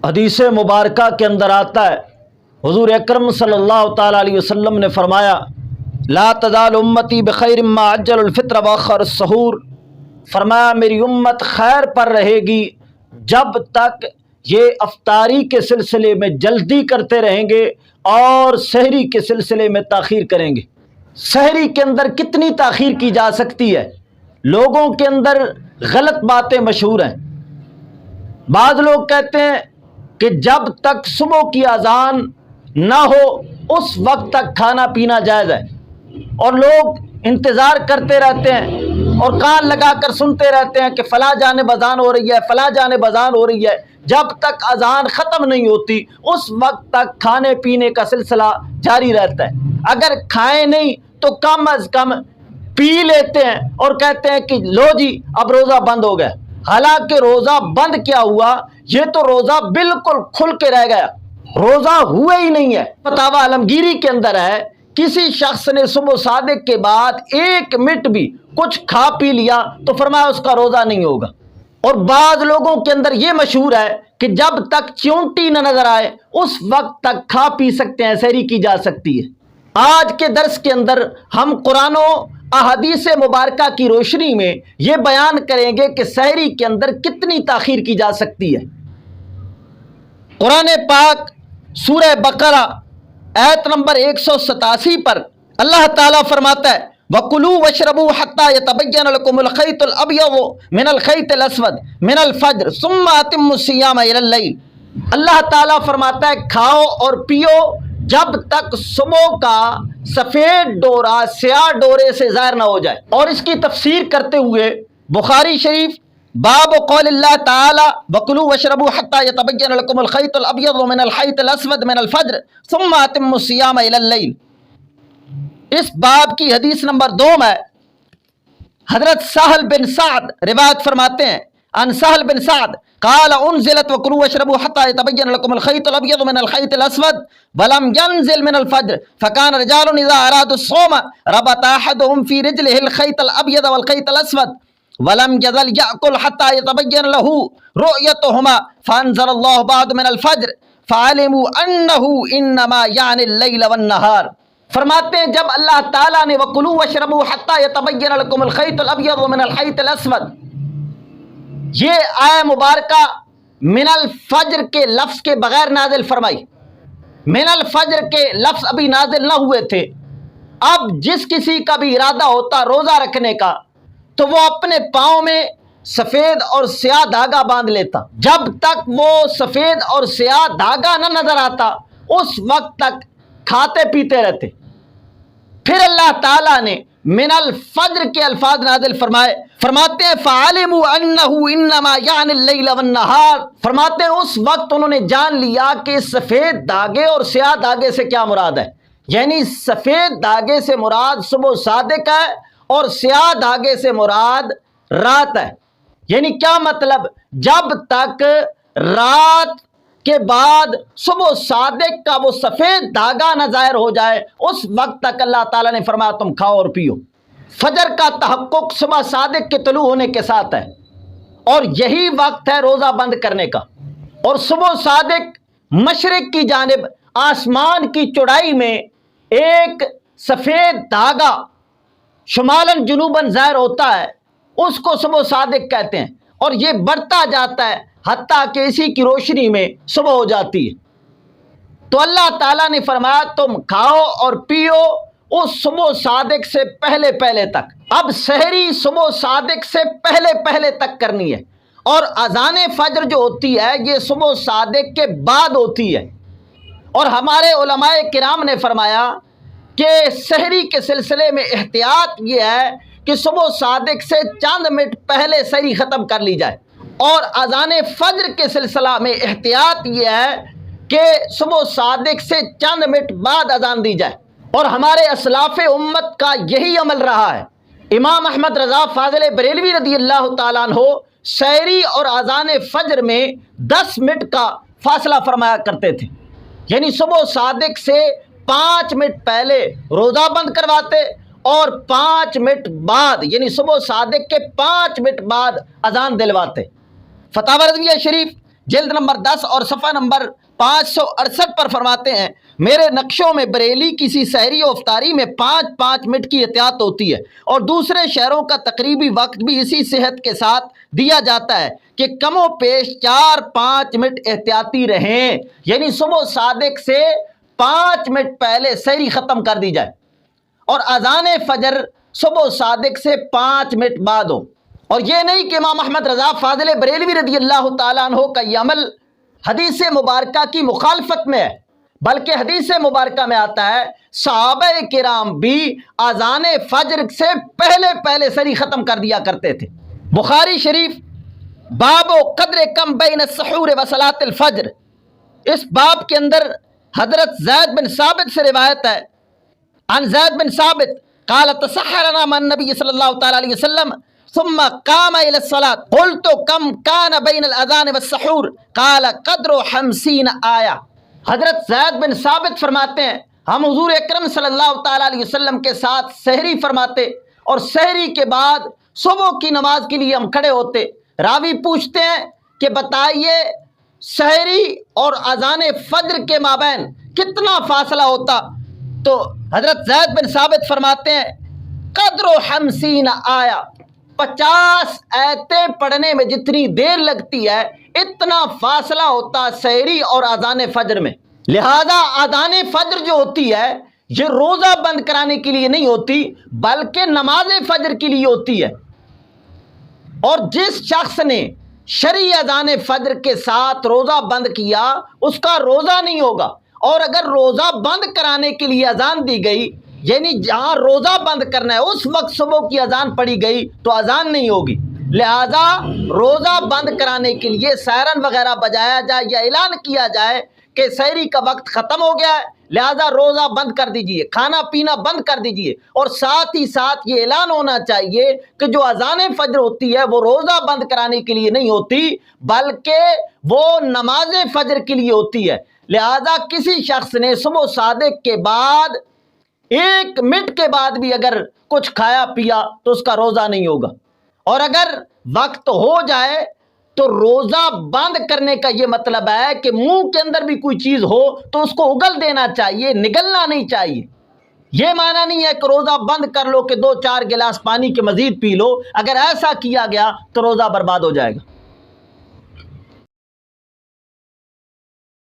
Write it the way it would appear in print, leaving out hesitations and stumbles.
حدیث مبارکہ کے اندر آتا ہے، حضور اکرم صلی اللہ تعالیٰ علیہ وسلم نے فرمایا لا تزال امتی بخیر ما عجل الفطر واخر السحور، فرمایا میری امت خیر پر رہے گی جب تک یہ افطاری کے سلسلے میں جلدی کرتے رہیں گے اور سحری کے سلسلے میں تاخیر کریں گے۔ سحری کے اندر کتنی تاخیر کی جا سکتی ہے؟ لوگوں کے اندر غلط باتیں مشہور ہیں۔ بعض لوگ کہتے ہیں کہ جب تک صبح کی اذان نہ ہو اس وقت تک کھانا پینا جائز ہے، اور لوگ انتظار کرتے رہتے ہیں اور کان لگا کر سنتے رہتے ہیں کہ فلاں جانب اذان ہو رہی ہے، فلاں جانب اذان ہو رہی ہے۔ جب تک اذان ختم نہیں ہوتی اس وقت تک کھانے پینے کا سلسلہ جاری رہتا ہے۔ اگر کھائیں نہیں تو کم از کم پی لیتے ہیں اور کہتے ہیں کہ لو جی اب روزہ بند ہو گیا، حالانکہ روزہ بند کیا ہوا؟ یہ تو روزہ بالکل کھل کے رہ گیا، روزہ ہوئے ہی نہیں ہے۔ فتاوی عالمگیری کے اندر ہے کسی شخص نے صبح صادق کے بعد 1 منٹ بھی کچھ کھا پی لیا تو فرمایا اس کا روزہ نہیں ہوگا۔ اور بعض لوگوں کے اندر یہ مشہور ہے کہ جب تک چونٹی نہ نظر آئے اس وقت تک کھا پی سکتے ہیں، سحری کی جا سکتی ہے۔ آج کے درس کے اندر ہم قرآن و احادیث مبارکہ کی روشنی میں یہ بیان کریں گے کہ سحری کے اندر کتنی تاخیر کی جا سکتی ہے۔ قرآن پاک سورہ بقرہ آیت نمبر 187 پر اللہ تعالیٰ فرماتا ہے وَكُلُوا وَاشْرَبُوا حَتَّى يَتَبَيَّنَ لَكُمُ الْخَيْطُ الْأَبْيَضُ مِنَ الْخَيْطِ الْأَسْوَدِ مِنَ الْفَجْرِ ثُمَّ أَتِمُّوا الصِّيَامَ إِلَى اللَّيْلِ۔ اللہ تعالیٰ فرماتا ہے کھاؤ اور پیو جب تک صبح کا سفید ڈورا سیاہ ڈورے سے ظاہر نہ ہو جائے۔ اور اس کی تفسیر کرتے ہوئے بخاری شریف باب قول اللہ تعالی وَكُلُوا وَاشْرَبُوا حَتَّى يَتَبَيَّنَ لَكُمُ الْخَيْطُ الْأَبْيَضُ مِنَ الْخَيْطِ الْأَسْوَدِ مِنَ الْفَجْرِ ثُمَّ أَتِمُّوا الصِّيَامَ إِلَى اللَّيْلِ۔ اس باب کی حدیث نمبر 2 میں حضرت سہل بن سعد روایت فرماتے ہیں عن سہل بن سعد قال انزلت وكلوا واشربوا حتى يتبين لكم الخيط الابيض من الخيط الاسود ولم ينزل من الفجر فكان رجال اذا ارادوا الصوم ربط احدهم في رجله الخيط الابيض والخيط الاسود ولم يزل ياكل حتى يتبين له رؤيتهما فانزل الله بعد من الفجر فعلموا انه انما يعني الليل والنهار۔ فرماتے ہیں جب اللہ تعالیٰ نے وَكُلُوا وَاشْرَبُوا حَتَّى يَتَبَيَّنَ لَكُمُ الْخَيْطُ الْأَبْيَضُ مِنَ الْخَيْطِ الْأَسْوَدِ، یہ آیہ مبارکہ من الفجر کے لفظ کے بغیر نازل فرمائی۔ من الفجر کے لفظ ابھی نازل نہ ہوئے تھے۔ اب جس کسی کا بھی ارادہ ہوتا روزہ رکھنے کا تو وہ اپنے پاؤں میں سفید اور سیاہ دھاگا باندھ لیتا، جب تک وہ سفید اور سیاہ دھاگا نہ نظر آتا اس وقت تک کھاتے پیتے رہتے۔ پھر اللہ تعالیٰ نے من الفجر کے الفاظ نازل فرمائے، فرماتے ہیں فَعَلِمُوا أَنَّهُ إِنَّمَا يَعْنِ اللَّيْلَ وَالنَّهَارِ، فرماتے ہیں اس وقت انہوں نے جان لیا کہ سفید دھاگے اور سیاہ دھاگے سے کیا مراد ہے، یعنی سفید دھاگے سے مراد صبح صادق ہے اور سیاہ دھاگے سے مراد رات ہے۔ یعنی کیا مطلب؟ جب تک رات کے بعد صبح صادق کا وہ سفید دھاگا نہ ظاہر ہو جائے اس وقت تک اللہ تعالیٰ نے فرمایا تم کھاؤ اور پیو۔ فجر کا تحقق صبح صادق کے طلوع ہونے کے ساتھ ہے اور یہی وقت ہے روزہ بند کرنے کا۔ اور صبح صادق مشرق کی جانب آسمان کی چوڑائی میں ایک سفید دھاگا شمالاً جنوباً ظاہر ہوتا ہے، اس کو صبح صادق کہتے ہیں، اور یہ بڑھتا جاتا ہے حتیٰ کہ اسی کی روشنی میں صبح ہو جاتی ہے۔ تو اللہ تعالیٰ نے فرمایا تم کھاؤ اور پیو اس صبح صادق سے پہلے پہلے تک۔ اب سحری صبح صادق سے پہلے پہلے تک کرنی ہے، اور اذان فجر جو ہوتی ہے یہ صبح صادق کے بعد ہوتی ہے۔ اور ہمارے علماء کرام نے فرمایا کہ سحری کے سلسلے میں احتیاط یہ ہے کہ صبح صادق سے چند منٹ پہلے سحری ختم کر لی جائے، اور اذان فجر کے سلسلہ میں احتیاط یہ ہے کہ صبح صادق سے چند منٹ بعد اذان دی جائے۔ اور ہمارے اسلاف امت کا یہی عمل رہا ہے۔ امام احمد رضا فاضل بریلوی رضی اللہ تعالیٰ عنہ سحری اور اذان فجر میں 10 منٹ کا فاصلہ فرمایا کرتے تھے، یعنی صبح صادق سے 5 منٹ پہلے روزہ بند کرواتے اور 5 منٹ بعد یعنی صبح صادق کے 5 منٹ بعد اذان دلواتے۔ فتاوی رضویہ شریف جلد نمبر 10 اور صفحہ نمبر 568 پر فرماتے ہیں میرے نقشوں میں بریلی کسی سحری و افطاری میں 5-5 منٹ کی احتیاط ہوتی ہے اور دوسرے شہروں کا تقریبی وقت بھی اسی صحت کے ساتھ دیا جاتا ہے کہ کم و بیش 4-5 منٹ احتیاطی رہیں، یعنی صبح صادق سے 5 منٹ پہلے سحری ختم کر دی جائے اور اذان فجر صبح صادق سے 5 منٹ بعد ہو۔ اور یہ نہیں کہ امام احمد رضا فاضل بریلوی رضی اللہ تعالیٰ عنہ کا یہ عمل حدیث مبارکہ کی مخالفت میں ہے، بلکہ حدیث مبارکہ میں آتا ہے صحابہ کرام بھی اذان فجر سے پہلے پہلے سحری ختم کر دیا کرتے تھے۔ بخاری شریف باب قدر کم بین السحور و صلاۃ الفجر، اس باب کے اندر حضرت زید بن ثابت سے روایت ہے، عن زید بن ثابت قال تسحرنا من النبي صلی اللہ تعالی علیہ وسلم ثم قام الى الصلاة قلت كم كان بين الاذان والسحور قال قدر 50 آیہ۔ حضرت زید بن ثابت فرماتے ہیں ہم حضور اکرم صلی اللہ تعالی علیہ وسلم کے ساتھ سحری فرماتے اور سحری کے بعد صبح کی نماز کے لیے ہم کھڑے ہوتے۔ راوی پوچھتے ہیں کہ بتائیے سحری اور اذان فجر کے مابین کتنا فاصلہ ہوتا؟ تو حضرت زید بن ثابت فرماتے ہیں قدر 50 آیہ، 50 آیتیں پڑھنے میں جتنی دیر لگتی ہے اتنا فاصلہ ہوتا سحری اور اذان فجر میں۔ لہذا اذان فجر جو ہوتی ہے یہ روزہ بند کرانے کے لیے نہیں ہوتی بلکہ نماز فجر کے لیے ہوتی ہے، اور جس شخص نے شرعی اذان فجر کے ساتھ روزہ بند کیا اس کا روزہ نہیں ہوگا، اور اگر روزہ بند کرانے کے لیے اذان دی گئی یعنی جہاں روزہ بند کرنا ہے اس وقت صبح کی اذان پڑھی گئی تو اذان نہیں ہوگی۔ لہذا روزہ بند کرانے کے لیے سائرن وغیرہ بجایا جائے یا اعلان کیا جائے کہ سحری کا وقت ختم ہو گیا ہے، لہذا روزہ بند کر دیجئے، کھانا پینا بند کر دیجئے، اور ساتھ ہی ساتھ یہ اعلان ہونا چاہیے کہ جو اذان فجر ہوتی ہے وہ روزہ بند کرانے کے لیے نہیں ہوتی بلکہ وہ نماز فجر کے لیے ہوتی ہے۔ لہذا کسی شخص نے صبح صادق کے بعد 1 منٹ کے بعد بھی اگر کچھ کھایا پیا تو اس کا روزہ نہیں ہوگا، اور اگر وقت ہو جائے تو روزہ بند کرنے کا یہ مطلب ہے کہ منہ کے اندر بھی کوئی چیز ہو تو اس کو اگل دینا چاہیے، نگلنا نہیں چاہیے۔ یہ معنی نہیں ہے کہ روزہ بند کر لو کہ 2-4 گلاس پانی کے مزید پی لو، اگر ایسا کیا گیا تو روزہ برباد ہو جائے گا۔